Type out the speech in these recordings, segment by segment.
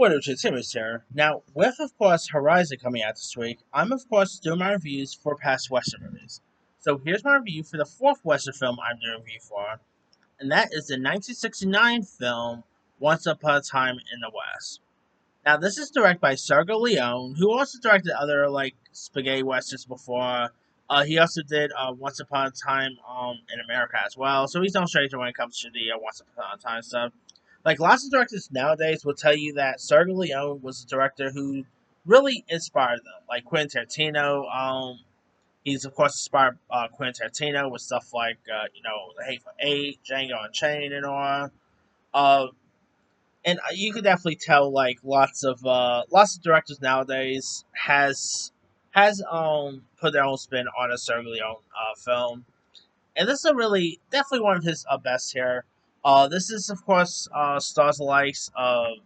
What is Timmons here. Now, with of course Horizon coming out this week, I'm of course doing my reviews for past Western movies. So here's my review for the fourth Western film I'm doing a review for, and that is the 1969 film Once Upon a Time in the West. Now, this is directed by Sergio Leone, who also directed other like spaghetti westerns before. He also did Once Upon a Time in America as well, so he's no stranger when it comes to the Once Upon a Time stuff. Like lots of directors nowadays will tell you that Sergio Leone was a director who really inspired them. Like Quentin Tarantino, he's of course inspired Quentin Tarantino with stuff like The Hateful Eight, Django Unchained, and all. Uh, and you could definitely tell like lots of directors nowadays has put their own spin on a Sergio Leone film, and this is a really definitely one of his best here. This is of course stars the likes of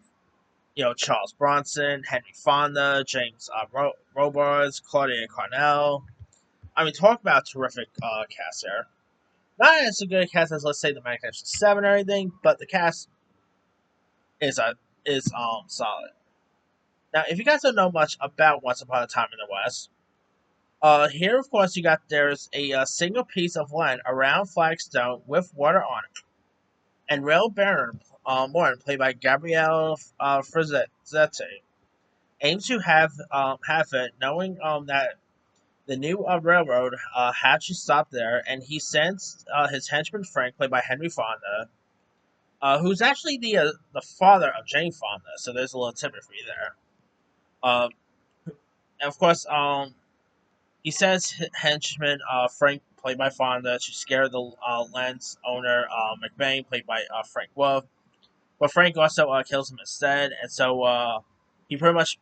Charles Bronson, Henry Fonda, James Robards, Claudia Carnell. I mean, talk about a terrific cast here. Not as a good cast as let's say the Magnificent Seven or anything, but the cast is solid. Now, if you guys don't know much about Once Upon a Time in the West, here of course you got there's a single piece of land around Flagstone with water on it, and Rail Baron Morton, played by Gabrielle Frazzetti, aims to have it, knowing that the new railroad had to stop there, and he sends his henchman Frank, played by Henry Fonda, who's actually the father of Jane Fonda. So there's a little tidbit for you there. Um, and of course, he sends henchman Frank, played by Fonda, to scare the land's owner McBain, played by Frank Wolf. But Frank also kills him instead, and so he pretty much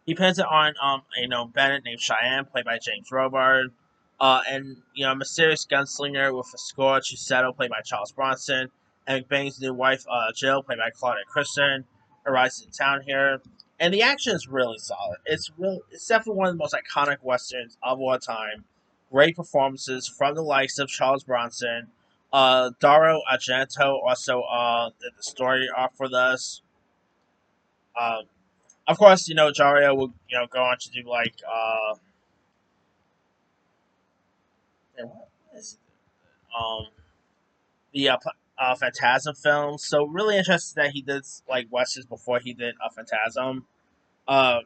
he pins it on Bennett named Cheyenne, played by James Robard, and a mysterious gunslinger with a score to settle, played by Charles Bronson, and McBain's new wife Jill, played by Claudia Christian, arrives in town here. And the action is really solid. It's definitely one of the most iconic westerns of all time. Great performances from the likes of Charles Bronson. Dario Argento also did the story for this. Um, of course, Dario will go on to do like what is it? The Phantasm films. So really interested that he did like westerns before he did Phantasm. Uh,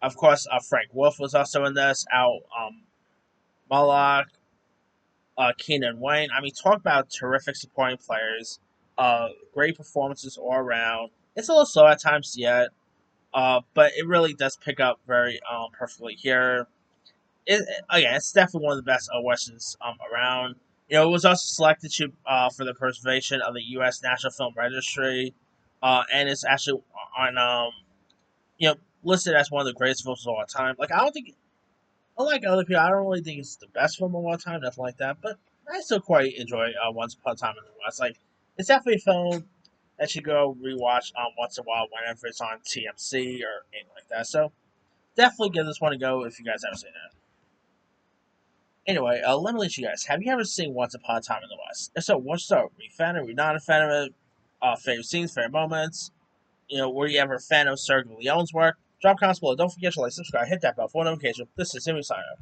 of course, Frank Wolf was also in this. Al Moloch, Keenan Wayne. I mean, talk about terrific supporting players. Great performances all around. It's a little slow at times yet, but it really does pick up very perfectly here. Again, it's definitely one of the best westerns around. It was also selected for the preservation of the U.S. National Film Registry, and it's actually on listed as one of the greatest films of all time. Like I don't think, unlike other people, I don't really think it's the best film of all time, nothing like that. But I still quite enjoy Once Upon a Time in the West. Like it's definitely a film that you go rewatch once in a while whenever it's on TMC or anything like that. So definitely give this one a go if you guys ever seen it. Anyway, let me let you guys. Have you ever seen Once Upon a Time in the West? If so, what's up? Are you a fan? Are you not a fan of it? Favorite scenes, favorite moments? Were you ever a fan of Sergio Leone's work? Drop comments below. Don't forget to like, subscribe, hit that bell for notification. This is Simmy signing off.